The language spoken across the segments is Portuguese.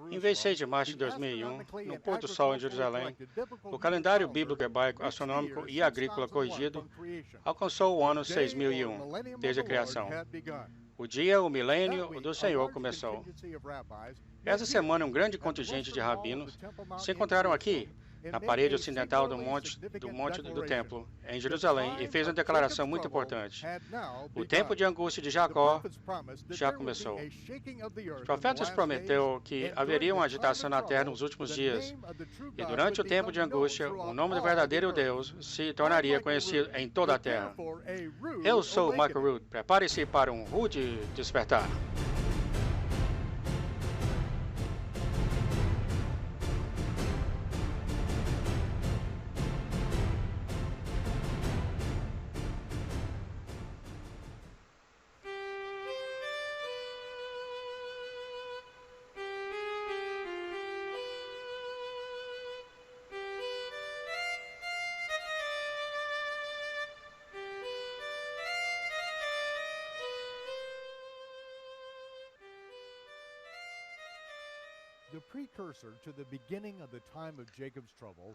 Em 26 de março de 2001, no pôr do sol em Jerusalém, o calendário bíblico hebraico, astronômico e agrícola corrigido alcançou o ano 6001, desde a criação. O dia, o milênio do Senhor começou. Essa semana, um grande contingente de rabinos se encontraram aqui, na parede ocidental do monte do templo, em Jerusalém, e fez uma declaração muito importante. O tempo de angústia de Jacó já começou. Os profetas prometeu que haveria uma agitação na terra nos últimos dias, e durante o tempo de angústia, o nome do verdadeiro Deus se tornaria conhecido em toda a terra. Eu sou Michael Root. Prepare-se para um rude despertar.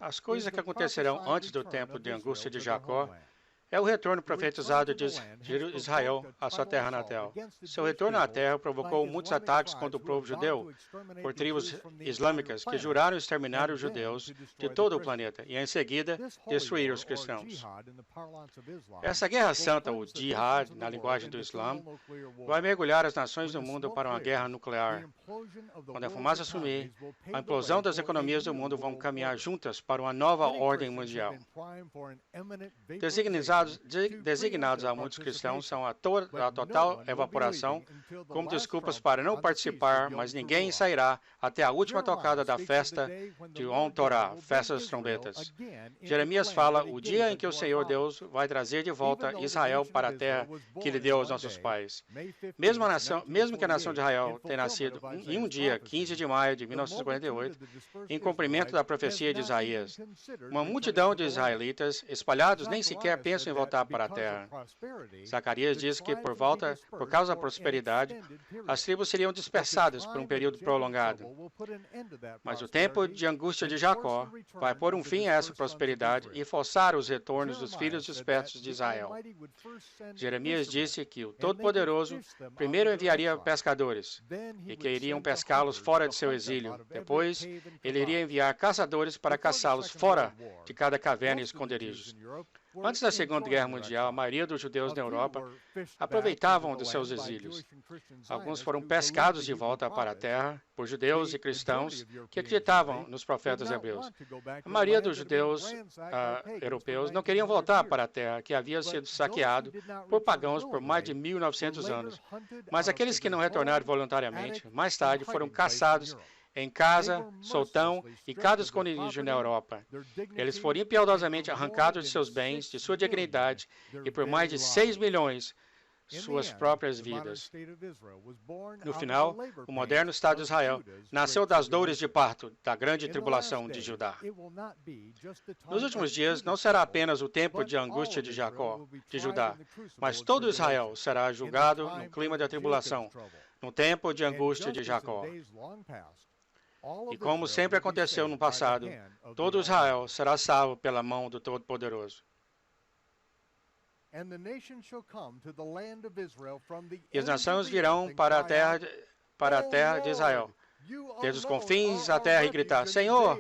As coisas que acontecerão antes do tempo de angústia de Jacó é o retorno profetizado de Israel à sua terra natal. Seu retorno à terra provocou muitos ataques contra o povo judeu por tribos islâmicas que juraram exterminar os judeus de todo o planeta e, em seguida, destruir os cristãos. Essa guerra santa, o jihad, na linguagem do Islã, vai mergulhar as nações do mundo para uma guerra nuclear. Quando a fumaça sumir, a implosão das economias do mundo vão caminhar juntas para uma nova ordem mundial. Designados a muitos cristãos são a total evaporação como desculpas para não participar, mas ninguém sairá até a última tocada da festa de Yom Torah, festa das trombetas. Jeremias fala o dia em que o Senhor Deus vai trazer de volta Israel para a terra que lhe deu aos nossos pais. Mesmo que a nação de Israel tenha nascido em um dia, 15 de maio de 1948, em cumprimento da profecia de Isaías, uma multidão de israelitas espalhados nem sequer pensam em voltar para a terra. Zacarias diz que por causa da prosperidade, as tribos seriam dispersadas por um período prolongado. Mas o tempo de angústia de Jacó vai pôr um fim a essa prosperidade e forçar os retornos dos filhos dispersos de Israel. Jeremias disse que o Todo-Poderoso primeiro enviaria pescadores e que iriam pescá-los fora de seu exílio. Depois, ele iria enviar caçadores para caçá-los fora de cada caverna e esconderijos. Antes da Segunda Guerra Mundial, a maioria dos judeus na Europa aproveitavam dos seus exílios. Alguns foram pescados de volta para a terra por judeus e cristãos que acreditavam nos profetas hebreus. A maioria dos judeus europeus não queriam voltar para a terra que havia sido saqueado por pagãos por mais de 1.900 anos. Mas aqueles que não retornaram voluntariamente, mais tarde foram caçados em casa, soltão e cada esconderijo na Europa. Eles foram impiedosamente arrancados de seus bens, de sua dignidade e por mais de 6 milhões suas próprias vidas. No final, o moderno Estado de Israel nasceu das dores de parto da grande tribulação de Judá. Nos últimos dias, não será apenas o tempo de angústia de Judá, mas todo Israel será julgado no clima da tribulação, no tempo de angústia de Jacó. E como sempre aconteceu no passado, todo Israel será salvo pela mão do Todo-Poderoso. E as nações virão para a terra de Israel, desde os confins da terra, e gritar: Senhor,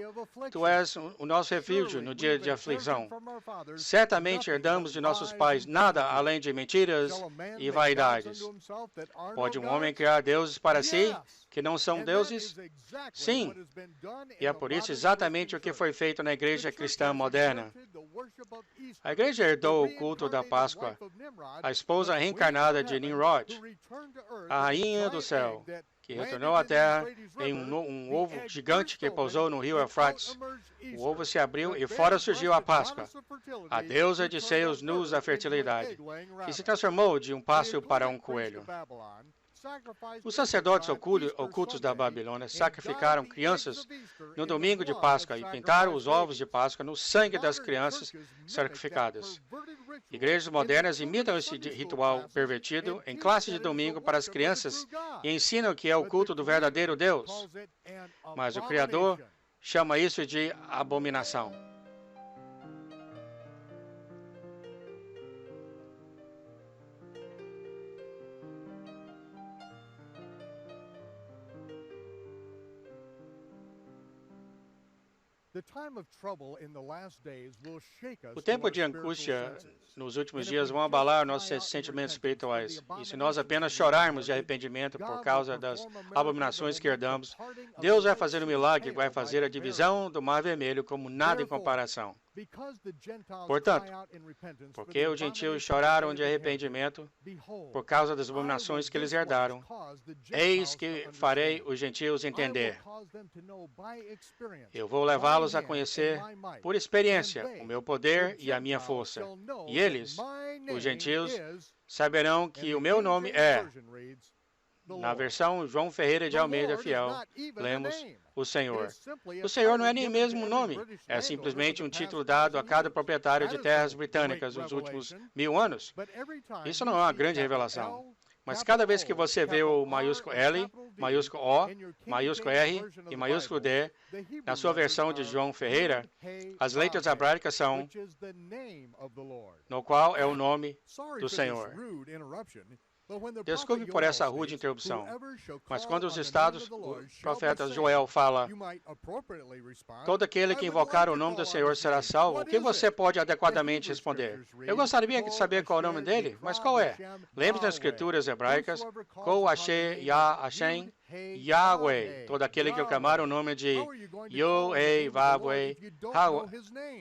Tu és o nosso refúgio no dia de aflição. Certamente herdamos de nossos pais nada além de mentiras e vaidades. Pode um homem criar deuses para si, que não são deuses? Sim, e é por isso exatamente o que foi feito na igreja cristã moderna. A igreja herdou o culto da Páscoa, a esposa reencarnada de Nimrod, a rainha do céu, que retornou à terra em um ovo gigante que pousou no rio Eufrates. O ovo se abriu e fora surgiu a Páscoa, a deusa de seios nus da fertilidade, que se transformou de um pássaro para um coelho. Os sacerdotes ocultos da Babilônia sacrificaram crianças no domingo de Páscoa e pintaram os ovos de Páscoa no sangue das crianças sacrificadas. Igrejas modernas imitam esse ritual pervertido em classe de domingo para as crianças e ensinam que é o culto do verdadeiro Deus. Mas o Criador chama isso de abominação. O tempo de angústia nos últimos dias vão abalar nossos sentimentos espirituais. E se nós apenas chorarmos de arrependimento por causa das abominações que herdamos, Deus vai fazer um milagre, vai fazer a divisão do Mar Vermelho como nada em comparação. Portanto, porque os gentios choraram de arrependimento por causa das abominações que eles herdaram, eis que farei os gentios entender. Eu vou levá-los a conhecer por experiência o meu poder e a minha força. E eles, os gentios, saberão que o meu nome é. Na versão João Ferreira de Almeida Fiel, lemos o Senhor. O Senhor não é nem mesmo um nome, é simplesmente um título dado a cada proprietário de terras britânicas nos últimos 1000 anos. Isso não é uma grande revelação. Mas cada vez que você vê o maiúsculo L, maiúsculo O, maiúsculo R e maiúsculo D, na sua versão de João Ferreira, as letras hebraicas são, no qual é o nome do Senhor. Desculpe por essa rude interrupção, mas quando os estados, o profeta Joel fala, todo aquele que invocar o nome do Senhor será salvo, o que você pode adequadamente responder? Eu gostaria de saber qual é o nome dele, mas qual é? Lembre-se das escrituras hebraicas, Ko Asher Yah Hashem, Yahweh, todo aquele que clamar o nome de Yo-Ei Vavweh,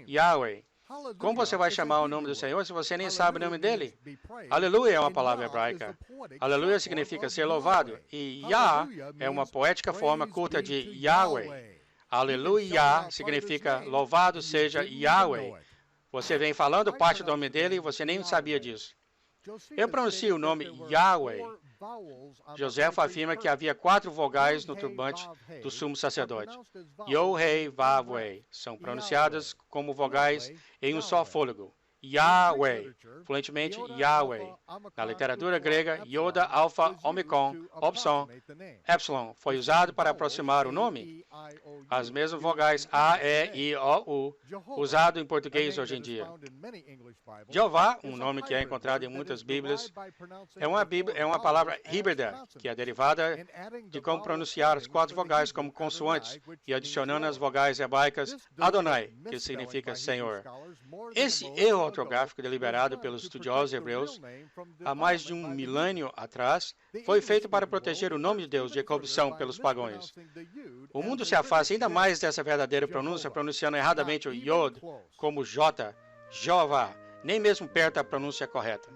Yahweh. Como você vai chamar o nome do Senhor se você nem sabe o nome dele? Aleluia é uma palavra hebraica. Aleluia significa ser louvado. E Yah é uma poética forma curta de Yahweh. Aleluia significa louvado seja Yahweh. Você vem falando parte do nome dele e você nem sabia disso. Eu pronuncio o nome Yahweh. José afirma que havia 4 vogais no turbante do sumo sacerdote. Yo-Rei Vavweh são pronunciadas como vogais em um só fôlego. Yahweh, fluentemente Yahweh. Na literatura grega, Yoda, Alpha, Omicron, Opson, Epsilon foi usado para aproximar o nome. As mesmas vogais A, E, I, O, U, usado em português hoje em dia. Jeová, um nome que é encontrado em muitas Bíblias, é uma palavra híbrida, que é derivada de como pronunciar as 4 vogais como consoantes e adicionando as vogais hebraicas Adonai, que significa Senhor. Esse erro ortográfico deliberado pelos estudiosos hebreus há mais de um milênio atrás foi feito para proteger o nome de Deus de corrupção pelos pagãos. O mundo se afasta ainda mais dessa verdadeira pronúncia, pronunciando erradamente o Yod como J, Jeová, nem mesmo perto da pronúncia correta.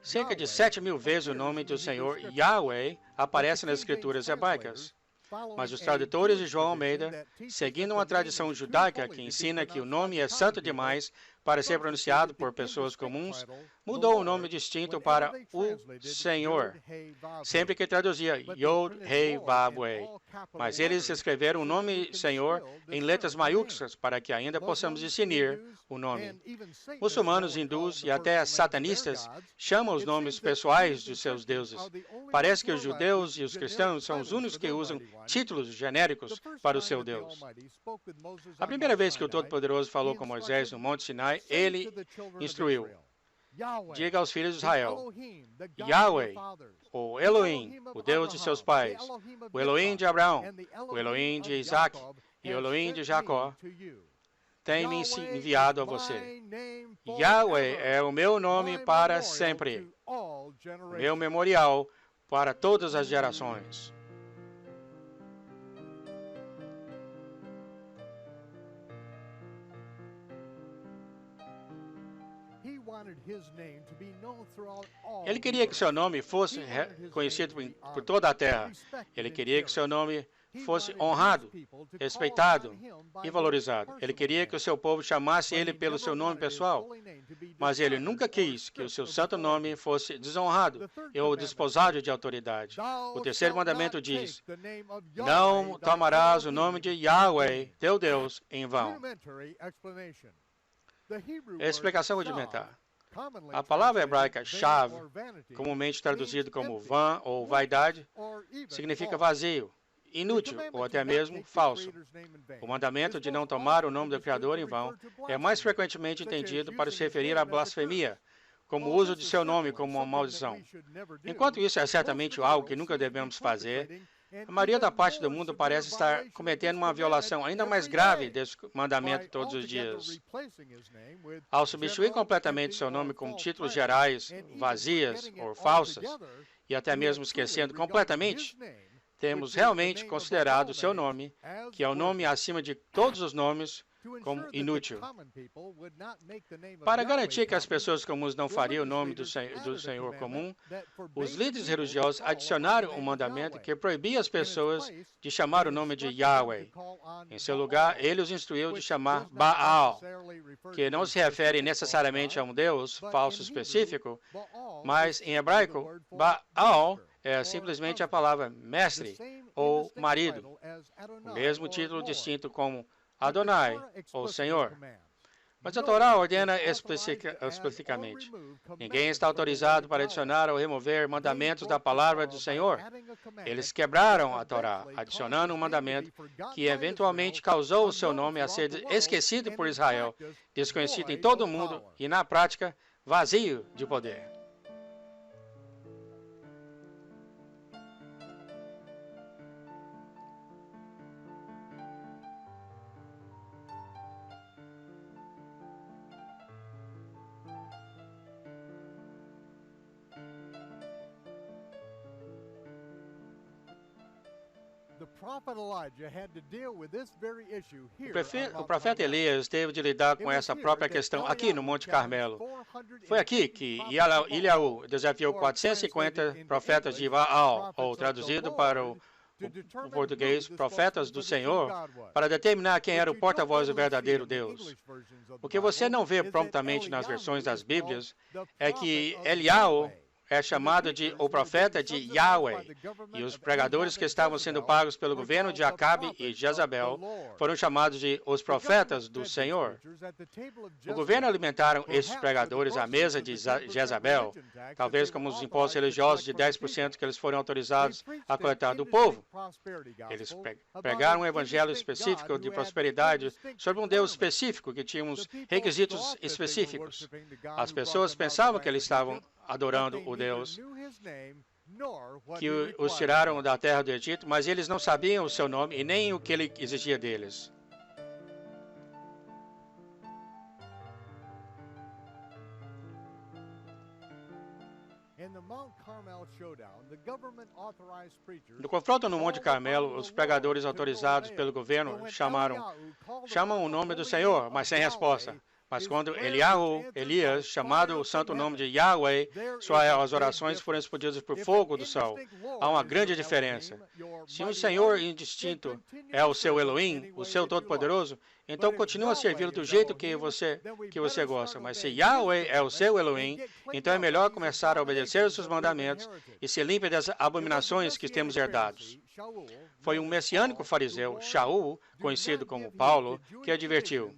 Cerca de 7.000 vezes o nome do Senhor, Yahweh, aparece nas escrituras hebraicas. Mas os tradutores de João Almeida, seguindo uma tradição judaica que ensina que o nome é santo demais para ser pronunciado por pessoas comuns, mudou o nome distinto para o Senhor, sempre que traduzia Yod, Rei, Vavweh. Mas eles escreveram o nome Senhor em letras maiúsculas para que ainda possamos discernir o nome. Muçulmanos, hindus e até satanistas chamam os nomes pessoais de seus deuses. Parece que os judeus e os cristãos são os únicos que usam títulos genéricos para o seu Deus. A primeira vez que o Todo-Poderoso falou com Moisés no Monte Sinai, ele instruiu: diga aos filhos de Israel, Yahweh, o Elohim, o Deus de seus pais, o Elohim de Abraão, o Elohim de Isaac e o Elohim de Jacó, tem me enviado a você. Yahweh é o meu nome para sempre, o meu memorial para todas as gerações. Ele queria que seu nome fosse conhecido por toda a terra. Ele queria que seu nome fosse honrado, respeitado e valorizado. Ele queria que o seu povo chamasse ele pelo seu nome pessoal, mas ele nunca quis que o seu santo nome fosse desonrado ou desposado de autoridade. O terceiro mandamento diz: não tomarás o nome de Yahweh, teu Deus, em vão. Explicação rudimentar. A palavra hebraica shav, comumente traduzido como vã ou vaidade, significa vazio, inútil ou até mesmo falso. O mandamento de não tomar o nome do Criador em vão é mais frequentemente entendido para se referir à blasfemia, como o uso de seu nome como uma maldição. Enquanto isso é certamente algo que nunca devemos fazer, a maioria da parte do mundo parece estar cometendo uma violação ainda mais grave desse mandamento todos os dias. Ao substituir completamente seu nome com títulos gerais, vazias ou falsas, e até mesmo esquecendo completamente, temos realmente considerado seu nome, que é o nome acima de todos os nomes, como inútil. Para garantir que as pessoas comuns não fariam o nome do Senhor comum, os líderes religiosos adicionaram um mandamento que proibia as pessoas de chamar o nome de Yahweh. Em seu lugar, ele os instruiu de chamar Baal, que não se refere necessariamente a um deus falso específico, mas em hebraico, Baal é simplesmente a palavra mestre ou marido, o mesmo título distinto como Adonai, ou Senhor. Mas a Torá ordena explicitamente: ninguém está autorizado para adicionar ou remover mandamentos da palavra do Senhor. Eles quebraram a Torá, adicionando um mandamento que eventualmente causou o seu nome a ser esquecido por Israel, desconhecido em todo o mundo e, na prática, vazio de poder. O profeta Elias teve de lidar com essa própria questão aqui no Monte Carmelo. Foi aqui que Eliahu desafiou 450 profetas de Baal, ou traduzido para o português, profetas do Senhor, para determinar quem era o porta-voz do verdadeiro Deus. O que você não vê prontamente nas versões das Bíblias é que Eliahu é chamado de o profeta de Yahweh, e os pregadores que estavam sendo pagos pelo governo de Acabe e Jezabel foram chamados de os profetas do Senhor. O governo alimentaram esses pregadores à mesa de Jezabel, talvez como os impostos religiosos de 10% que eles foram autorizados a coletar do povo. Eles pregaram um evangelho específico de prosperidade sobre um Deus específico que tinha uns requisitos específicos. As pessoas pensavam que eles estavam adorando o Deus que os tiraram da terra do Egito, mas eles não sabiam o seu nome e nem o que ele exigia deles. No confronto no Monte Carmelo, os pregadores autorizados pelo governo chamam o nome do Senhor, mas sem resposta. Mas quando Elias, chamado o santo nome de Yahweh, suas orações foram explodidas por fogo do céu. Há uma grande diferença. Se um Senhor indistinto é o seu Elohim, o seu Todo-Poderoso, então continua a servi-lo do jeito que você gosta. Mas se Yahweh é o seu Elohim, então é melhor começar a obedecer os seus mandamentos e se limpe das abominações que temos herdados. Foi um messiânico fariseu, Shaul, conhecido como Paulo, que advertiu: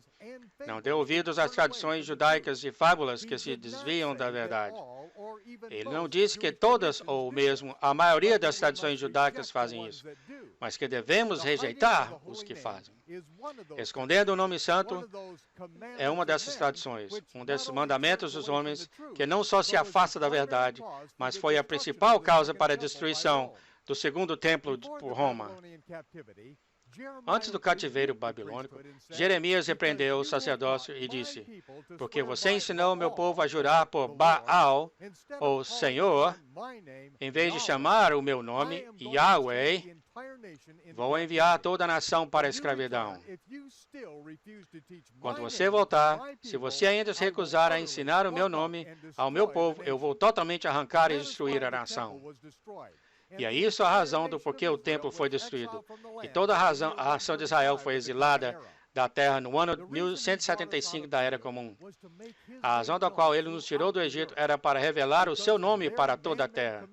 não dê ouvidos às tradições judaicas e fábulas que se desviam da verdade. Ele não disse que todas ou mesmo a maioria das tradições judaicas fazem isso, mas que devemos rejeitar os que fazem. Escondendo o nome santo é uma dessas tradições, um desses mandamentos dos homens que não só se afasta da verdade, mas foi a principal causa para a destruição do segundo templo por Roma. Antes do cativeiro babilônico, Jeremias repreendeu o sacerdócio e disse: porque você ensinou o meu povo a jurar por Baal, ou Senhor, em vez de chamar o meu nome, Yahweh, Vou enviar toda a nação para a escravidão. Quando você voltar, se você ainda se recusar a ensinar o meu nome ao meu povo, eu vou totalmente arrancar e destruir a nação. E é isso a razão do porquê o templo foi destruído. E toda a nação de Israel foi exilada da terra no ano 1175 da Era Comum. A razão da qual ele nos tirou do Egito era para revelar o seu nome para toda a terra.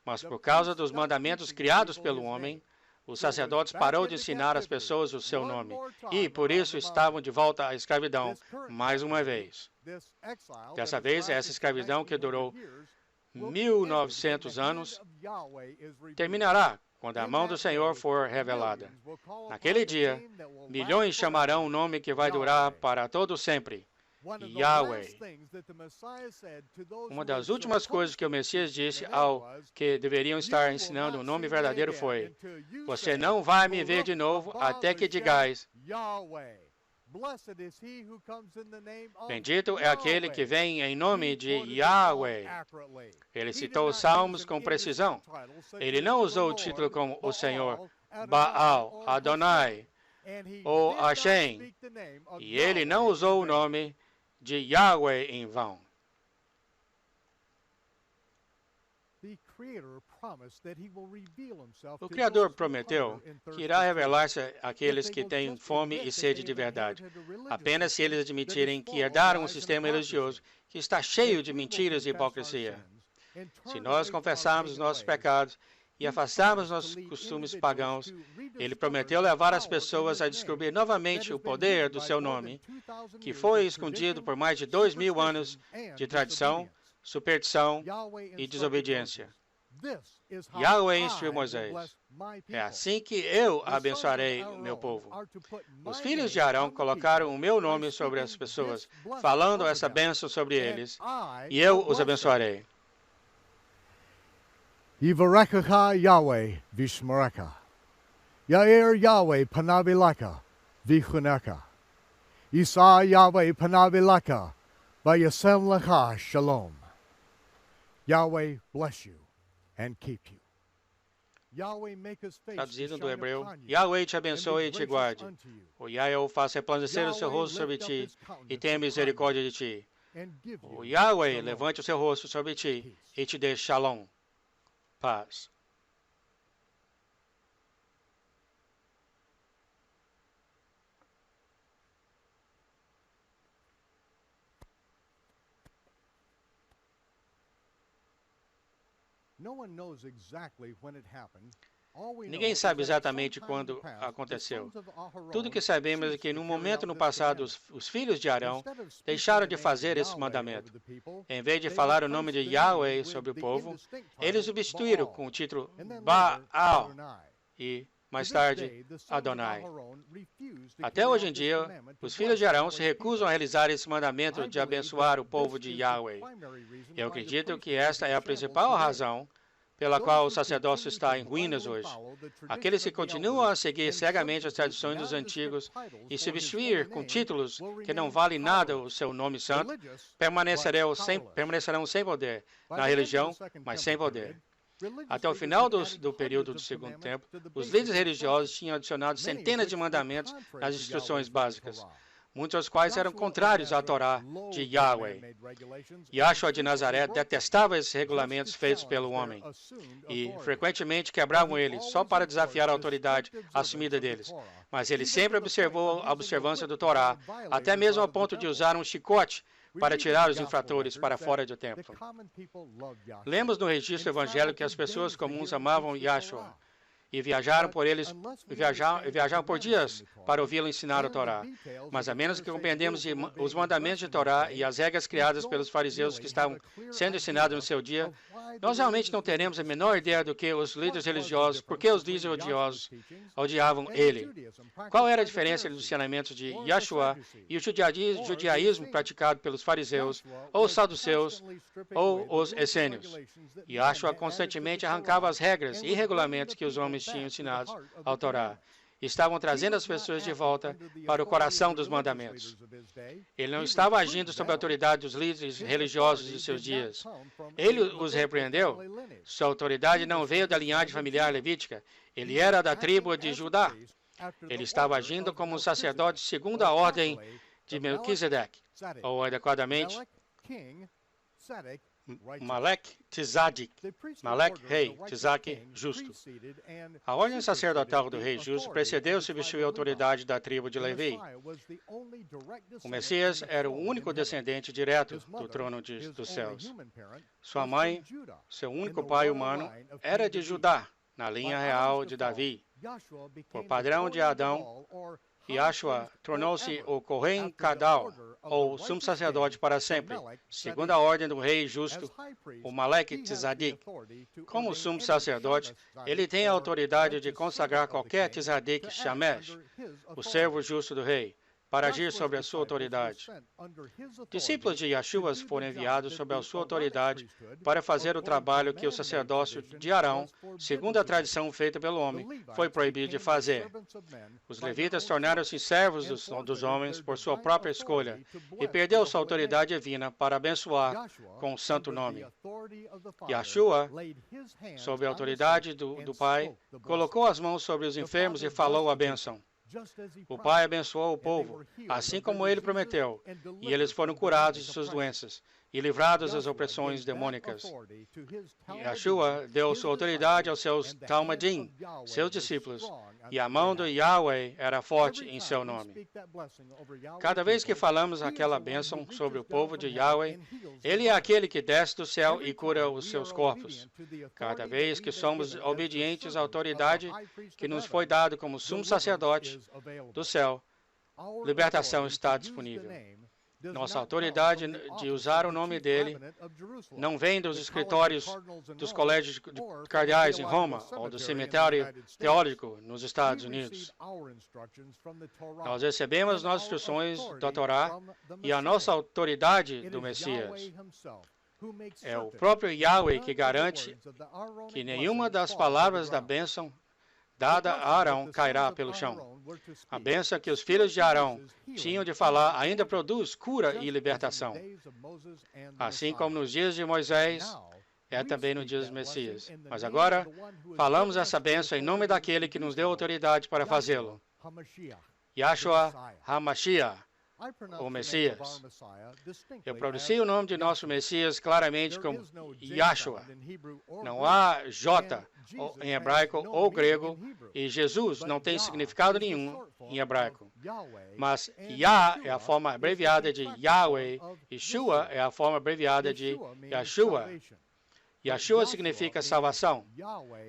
Mas por causa dos mandamentos criados pelo homem, os sacerdotes parou de ensinar às pessoas o seu nome. E, por isso, estavam de volta à escravidão mais uma vez. Dessa vez, essa escravidão que durou 1900 anos terminará quando a mão do Senhor for revelada. Naquele dia, milhões chamarão um nome que vai durar para todo sempre, Yahweh. Uma das últimas coisas que o Messias disse ao que deveriam estar ensinando o nome verdadeiro foi: você não vai me ver de novo até que digais, bendito é aquele que vem em nome de Yahweh. Ele citou os Salmos com precisão. Ele não usou o título como o Senhor, Baal, Adonai ou Hashem. E ele não usou o nome de Yahweh em vão. O Criador prometeu que irá revelar-se àqueles que têm fome e sede de verdade, apenas se eles admitirem que herdaram um sistema religioso que está cheio de mentiras e hipocrisia. Se nós confessarmos os nossos pecados e afastarmos nossos costumes pagãos, ele prometeu levar as pessoas a descobrir novamente o poder do seu nome, que foi escondido por mais de 2000 anos de tradição, superstição e desobediência. Yahweh instruiu Moisés: é assim que eu abençoarei o meu povo. Os filhos de Arão colocaram o meu nome sobre as pessoas, falando essa bênção sobre eles, e eu os abençoarei. Yivarechecha Yahweh vishmerecha. Yair Yahweh panavilecha vichunecha. Yisa Yahweh panavilecha vayasem lecha shalom. Yahweh bless you and keep you. Traduzido do hebreu: Yahweh te abençoe e te guarde. O Yahweh faça resplandecer o seu rosto sobre ti e tenha misericórdia de ti. O Yahweh levante o seu rosto sobre ti e te dê shalom, paz. Ninguém sabe exatamente quando aconteceu. Tudo que sabemos é que, num momento no passado, os filhos de Arão deixaram de fazer esse mandamento. Em vez de falar o nome de Yahweh sobre o povo, eles substituíram com o título Baal e, mais tarde, Adonai. Até hoje em dia, os filhos de Arão se recusam a realizar esse mandamento de abençoar o povo de Yahweh. Eu acredito que esta é a principal razão pela qual o sacerdócio está em ruínas hoje. Aqueles que continuam a seguir cegamente as tradições dos antigos e substituir com títulos que não valem nada o seu nome santo, permanecerão sem poder na religião, mas sem poder. Até o final do período do Segundo Templo, os líderes religiosos tinham adicionado centenas de mandamentos nas instruções básicas, muitos dos quais eram contrários à Torá de Yahweh. Yahshua de Nazaré detestava esses regulamentos feitos pelo homem e frequentemente quebravam eles só para desafiar a autoridade assumida deles. Mas ele sempre observou a observância do Torá, até mesmo ao ponto de usar um chicote para tirar os infratores para fora do templo. Lemos no registro evangélico que as pessoas comuns amavam Yahshua e viajaram por dias para ouvi-lo ensinar a Torá. Mas a menos que compreendemos os mandamentos de Torá e as regras criadas pelos fariseus que estavam sendo ensinados no seu dia, nós realmente não teremos a menor ideia do que os líderes religiosos, porque os líderes religiosos odiavam ele. Qual era a diferença entre os ensinamentos de Yahshua e o judaísmo praticado pelos fariseus, ou os saduceus, ou os essênios? Yahshua constantemente arrancava as regras e regulamentos que os homens tinham ensinado ao Torá. estavam trazendo as pessoas de volta para o coração dos mandamentos. Ele não estava agindo sob a autoridade dos líderes religiosos de seus dias. Ele os repreendeu. Sua autoridade não veio da linhagem familiar levítica. Ele era da tribo de Judá. Ele estava agindo como um sacerdote segundo a ordem de Melquisedeque, ou adequadamente, Malek Tzadik, Malek, rei, Tzadik, justo. A ordem sacerdotal do rei justo precedeu e substituiu a autoridade da tribo de Levi. O Messias era o único descendente direto do trono dos céus. Sua mãe, seu único pai humano, era de Judá, na linha real de Davi. Por padrão de Adão, Yahshua tornou-se o Kohen Kadal, ou sumo sacerdote para sempre, segundo a ordem do rei justo, o Malek Tzadik. Como sumo sacerdote, ele tem a autoridade de consagrar qualquer Tzadik Shamesh, o servo justo do rei, para agir sobre a sua autoridade. Discípulos de Yahshua foram enviados sob a sua autoridade para fazer o trabalho que o sacerdócio de Arão, segundo a tradição feita pelo homem, foi proibido de fazer. Os levitas tornaram-se servos dos homens por sua própria escolha e perdeu sua autoridade divina para abençoar com o santo nome. Yahshua, sob a autoridade do Pai, colocou as mãos sobre os enfermos e falou a bênção. O Pai abençoou o povo, assim como ele prometeu, e eles foram curados de suas doenças e livrados das opressões demônicas. Yahshua deu sua autoridade aos seus Talmudim, seus discípulos, e a mão do Yahweh era forte em seu nome. Cada vez que falamos aquela bênção sobre o povo de Yahweh, ele é aquele que desce do céu e cura os seus corpos. Cada vez que somos obedientes à autoridade que nos foi dada como sumo sacerdote do céu, libertação está disponível. Nossa autoridade de usar o nome dele não vem dos escritórios dos colégios de cardeais em Roma ou do cemitério teológico nos Estados Unidos. Nós recebemos nossas instruções da Torá e a nossa autoridade do Messias. É o próprio Yahweh que garante que nenhuma das palavras da bênção dada a Arão cairá pelo chão. A bênção que os filhos de Arão tinham de falar ainda produz cura e libertação. Assim como nos dias de Moisés, é também no dia dos Messias. Mas agora, falamos essa bênção em nome daquele que nos deu autoridade para fazê-lo. Yahshua HaMashiach, o Messias. Eu pronuncio o nome de nosso Messias claramente como Yahshua. Não há J em hebraico ou grego, e Jesus não tem significado nenhum em hebraico. Mas Yah é a forma abreviada de Yahweh, e Shua é a forma abreviada de Yahshua. Yahshua significa salvação,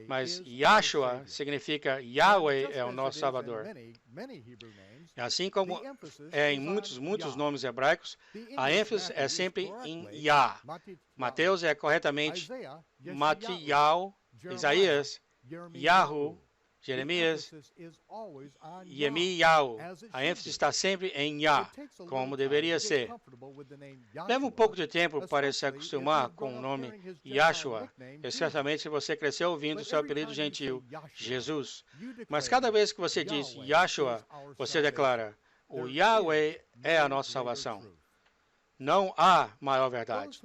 mas Yahshua significa Yahweh é o nosso Salvador. Assim como é em muitos nomes hebraicos, a ênfase é sempre em Yah. Mateus é corretamente Matial, Isaías, Yahu, Jeremias, Yemiyahu. A ênfase está sempre em Yah, como deveria ser. Leva um pouco de tempo para se acostumar com o nome Yahshua, especialmente se você cresceu ouvindo seu apelido gentil, Jesus. Mas cada vez que você diz Yahshua, você declara, o Yahweh é a nossa salvação. Não há maior verdade.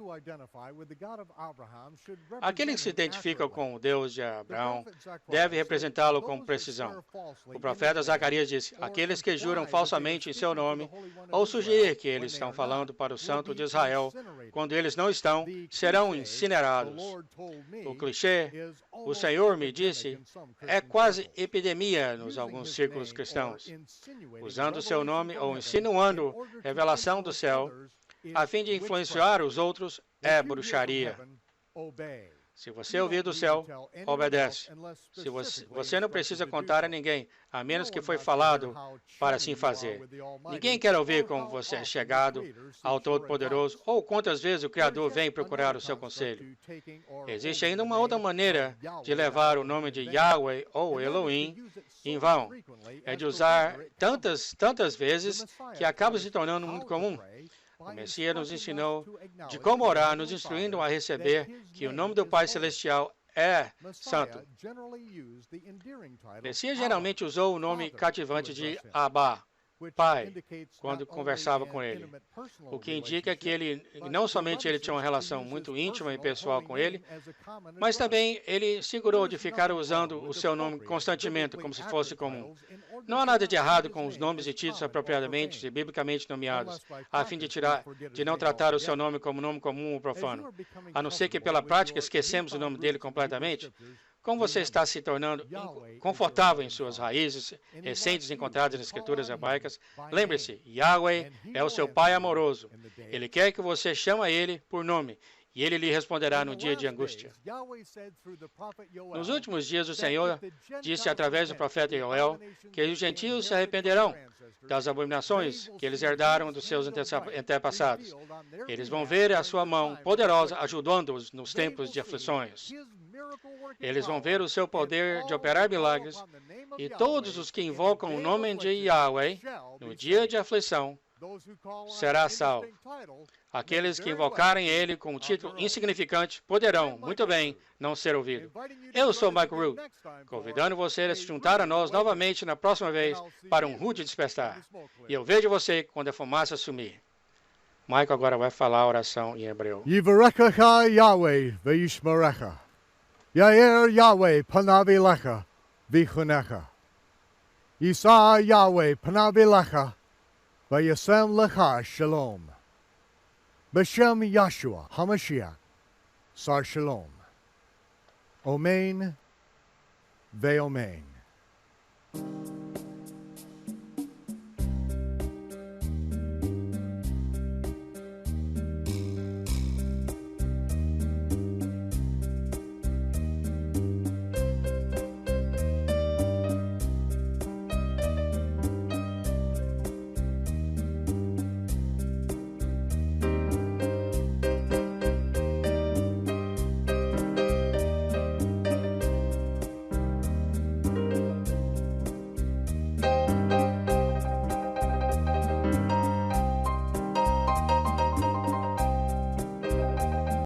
Aquele que se identifica com o Deus de Abraão deve representá-lo com precisão. O profeta Zacarias disse, aqueles que juram falsamente em seu nome, ou sugerir que eles estão falando para o Santo de Israel, quando eles não estão, serão incinerados. O clichê, o Senhor me disse, é quase epidemia nos alguns círculos cristãos. Usando seu nome ou insinuando revelação do céu, a fim de influenciar os outros, é bruxaria. Se você ouvir do céu, obedece. Você não precisa contar a ninguém, a menos que foi falado para assim fazer. Ninguém quer ouvir como você é chegado ao Todo-Poderoso ou quantas vezes o Criador vem procurar o seu conselho. Existe ainda uma outra maneira de levar o nome de Yahweh ou Elohim em vão. É de usar tantas vezes que acaba se tornando muito comum. O Messias nos ensinou de como orar, nos instruindo a receber que o nome do Pai Celestial é Messiah santo. generally used the endearing title Messias Abba, geralmente usou o nome Father, cativante to de address him, Abá, which Pai, indicates quando not conversava only com an ele. intimate personal O que indica que relationship, ele, but não the somente ele tinha uma reticence to relação use muito his íntima e personal pessoal holy com ele, name as a common mas address. também ele segurou de There's ficar nothing usando wrong o with seu nome appropriate, constantemente, como biblically se fosse accurate comum. titles in order Não há to nada not de treat errado his com os name nomes as e títulos common or apropriadamente e profane, biblicamente nomeados, unless by a fim de practice we forget his não name tratar o seu altogether. nome como nome comum ou As you profano, are becoming a não ser que comfortable pela with prática your esquecemos o newfound nome dele roots in the Hebrew completamente. Scriptures, Como você remember, está se tornando Yahweh is your confortável em loving suas Father, raízes and he recentes wants you encontradas to nas call escrituras on him hebraicas, by lembre-se, name, Yahweh and he é o will seu answer Pai you amoroso. in the day Ele of quer trouble. que você chame ele por nome, e ele lhe responderá In no the dia de last angústia. days, Yahweh said through the prophet Nos Yoel últimos dias, o that if Senhor the disse Gentiles através do repent profeta of the Joel abominations que os that they gentios se inherited from arrependerão their ancestors, das they abominações will que eles see herdaram his dos seus hand of right antepassados. revealed on their Eles vão behalf ver a during sua the mão time of poderosa affliction. ajudando-os nos They tempos will de see aflições. his miracle-working Eles vão power, ver o seu and poder de all operar who call milagres, upon the name of e todos Yahweh os que in the invocam o day of nome de affliction Yahweh shall no be dia saved. de aflição Those who call on será an salvo. indistinct title Aqueles may que very well invocarem be ele com um on título their own. insignificante poderão, I'm muito Michael bem, Root, não ser ouvido. inviting you to Eu join sou us Michael again Root, next time for convidando você a a se juntar a Rude nós Awakening. novamente na próxima And vez I'll see para um you rude when despertar. the smoke E eu clears. vejo você quando a fumaça sumir. Michael agora vai falar a oração em hebreu. Yivarechecha Yahweh v'yishmerecha. Yair Yahweh panav elecha v'chunecha. Yisa Yahweh panav elecha v'yasem lecha shalom. B'shem Yahshua HaMashiach sar shalom. Omen ve'omen.